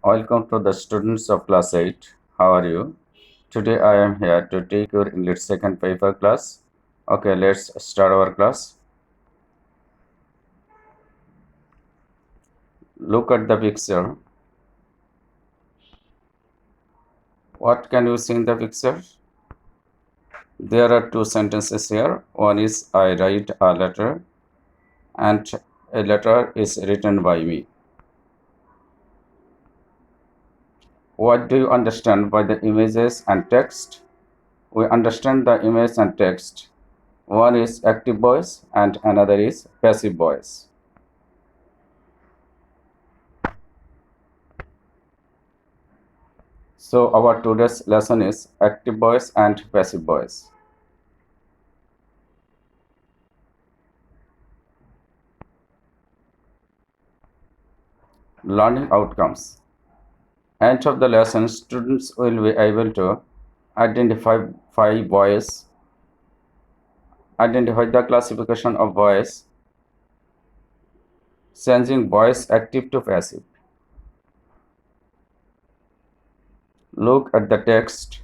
Welcome to the students of class 8. How are you? Today I am here to take your English second paper class. Okay, let's start our class. Look at the picture. What can you see in the picture? There are two sentences here. One is I write a letter and a letter is written by me. What do you understand by the images and text? We understand the image and text. One is active voice and another is passive voice. So our today's lesson is active voice and passive voice. Learning outcomes. End of the lesson, students will be able to identify voice, identify the classification of voice, changing voice active to passive. Look at the text.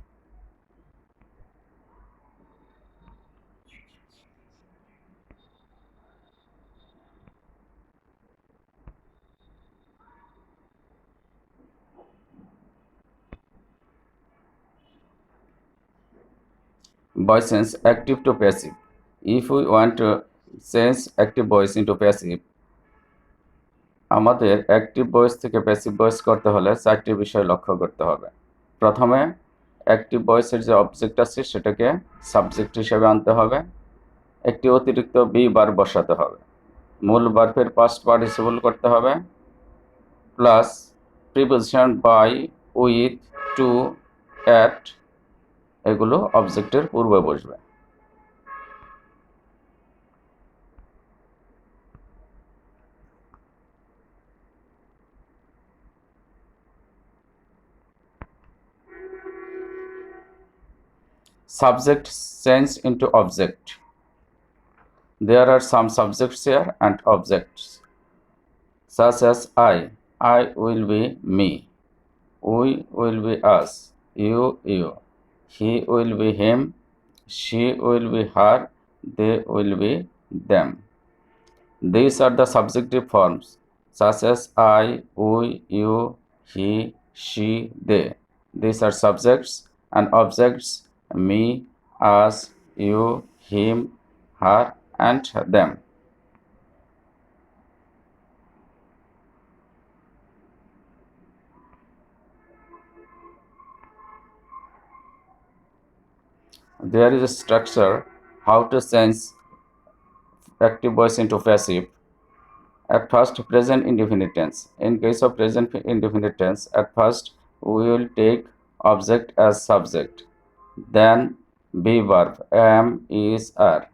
Voice change active to passive. If we want to change active voice into passive, আমাদের active voice থেকে passive voice করতে হলে চারটি বিষয় লক্ষ্য করতে হবে। প্রথমে অ্যাক্টিভ ভয়েসের যে অবজেক্ট আছে সেটাকে সাবজেক্ট হিসেবে আনতে হবে। একটি অতিরিক্ত বি বার বসাতে হবে। মূল ভার্বের পাস্ট পার্টিসিপল করতে হবে, plus preposition by, with, to, at এগুলো অবজেক্টের পূর্বে বসবে। Subject change into object. There are some subjects here and objects, such as I will be me, we will be us, you, he will be him, she will be her, they will be them. These are the subjective forms, such as I, we, you, he, she, they. These are subjects, and objects me, us, you, him, her, and them. There is a structure how to change active voice into passive. At first, present indefinite tense. In case of present indefinite tense, at first we will take object as subject, then be verb am, is, are,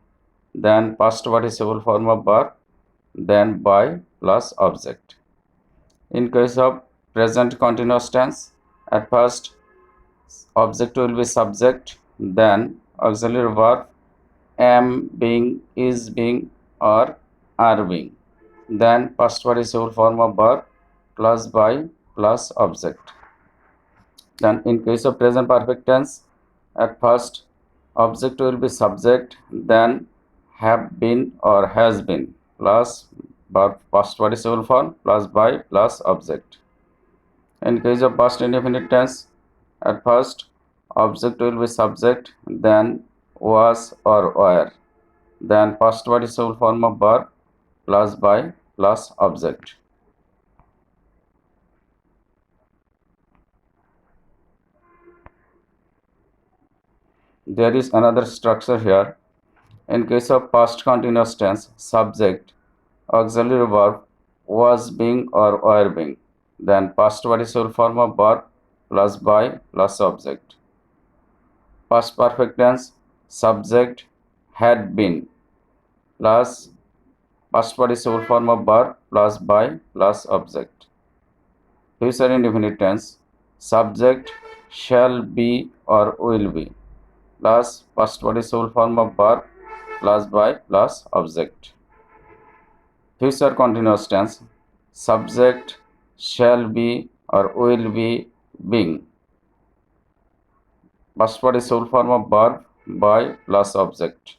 then past participle form of verb, then by plus object. In case of present continuous tense, at first object will be subject, then auxiliary verb am being, is being, or are being, then past participle form of verb plus by plus object. Then in case of present perfect tense, at first object will be subject, then have been or has been plus verb past participle form plus by plus object. In case of past indefinite tense, at first object will be subject, then was or were, then past participle form of verb plus by plus object. There is another structure here. In case of past continuous tense, subject, auxiliary verb was being or were being, then past participle form of verb plus by plus object. Past perfect tense, subject had been plus past participle form of verb plus by plus object. Future indefinite tense, subject shall be or will be plus past participle form of verb plus by plus object. Future continuous tense, subject shall be or will be being. Past participle form of verb by plus object.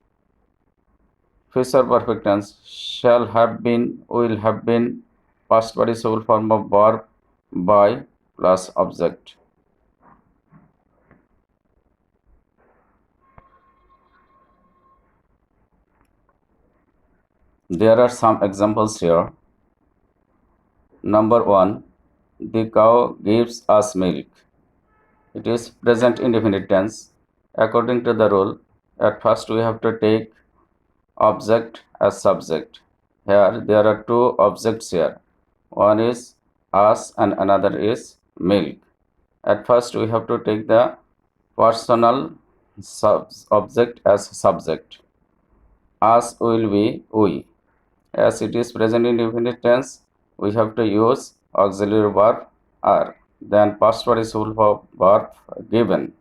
Future perfect tense shall have been, will have been. Past participle form of verb by plus object. There are some examples here. Number 1, the cow gives us milk. It is present indefinite tense. According to the rule, at first we have to take object as subject. Here there are two objects here. One is us and another is milk. At first we have to take the personal object as subject. Us will be we. As it is present indefinite tense, we have to use auxiliary verb are. Then past participle verb given.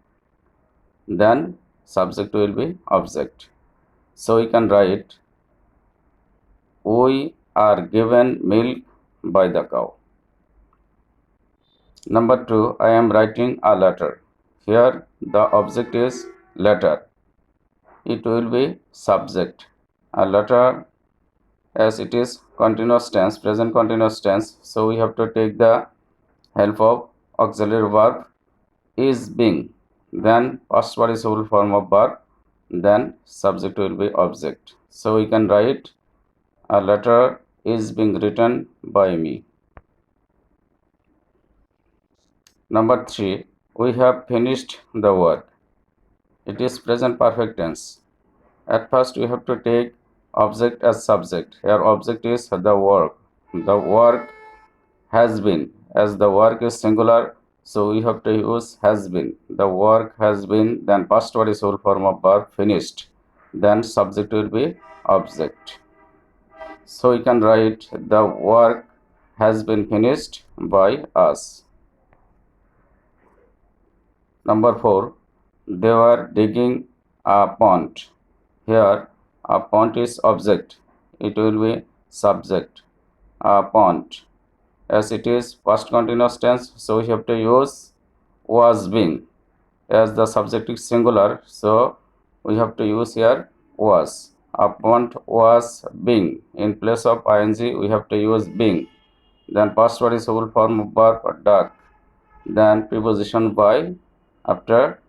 Then subject will be object. So we can write, we are given milk by the cow. Number 2, I am writing a letter. Here the object is letter. It will be subject. A letter, as it is continuous tense, present continuous tense, so we have to take the help of auxiliary verb is being, then past participle form of verb, then subject will be object. So we can write, a letter is being written by me. Number 3, we have finished the work. It is present perfect tense. At first we have to take object as subject. Here object is the work. The work has been. As the work is singular, so we have to use has been. The work has been, then past participle form of verb finished. Then subject will be object. So we can write, the work has been finished by us. Number 4, they were digging a pond. Here a pond is object. It will be subject. A pond. As it is past continuous tense, so we have to use was being. As the subject is singular, so we have to use here was. A pond was being. In place of ing, we have to use being. Then past participle form of verb dug. Then preposition by. After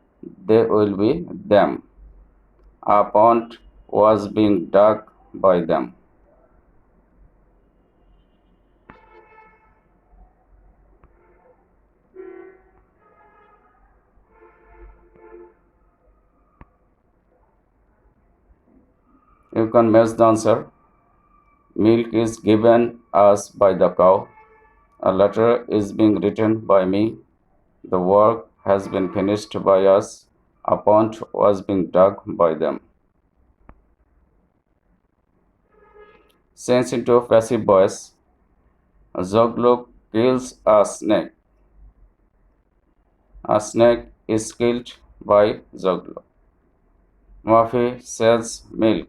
they will be them. A pond was being dug by them. You can match the answer. Milk is given us by the cow. A letter is being written by me. The work has been finished by us. A pond was being dug by them. Change into passive voice. Zoglo kills a snake. A snake is killed by Zoglo. Mafi sells milk.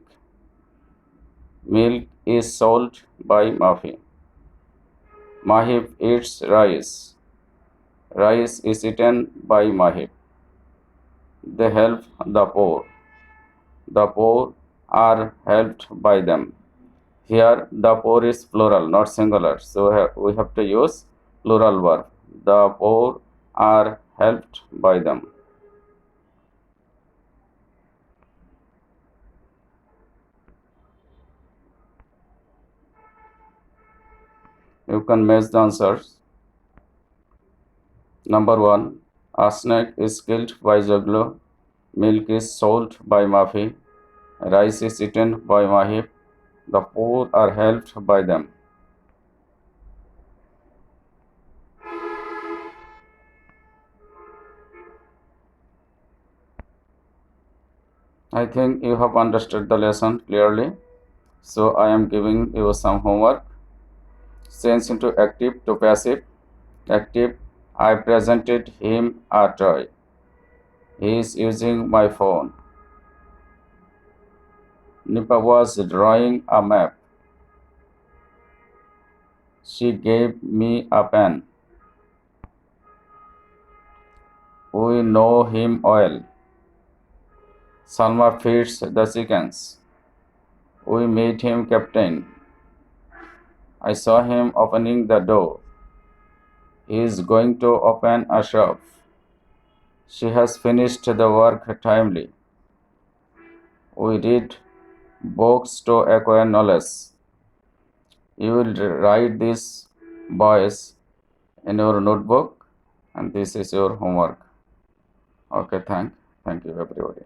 Milk is sold by Mafi. Mahib eats rice. Rice is eaten by Mahib. They help the poor. The poor are helped by them. Here the poor is plural, not singular. So we have to use plural verb. The poor are helped by them. You can match the answers. Number 1, a snake is killed by Jaglo. Milk is sold by Mafi. Rice is eaten by Mahib. The poor are helped by them. I think you have understood the lesson clearly. So I am giving you some homework. Change into active to passive. Active, I presented him a toy. He is using my phone. Nipa was drawing a map. She gave me a pen. We know him well. Salma feeds the chickens. We made him captain. I saw him opening the door. He is going to open a shop. She has finished the work timely. We read books to acquire knowledge. You will write these boys in your notebook, and this is your homework. Okay, thank you everybody.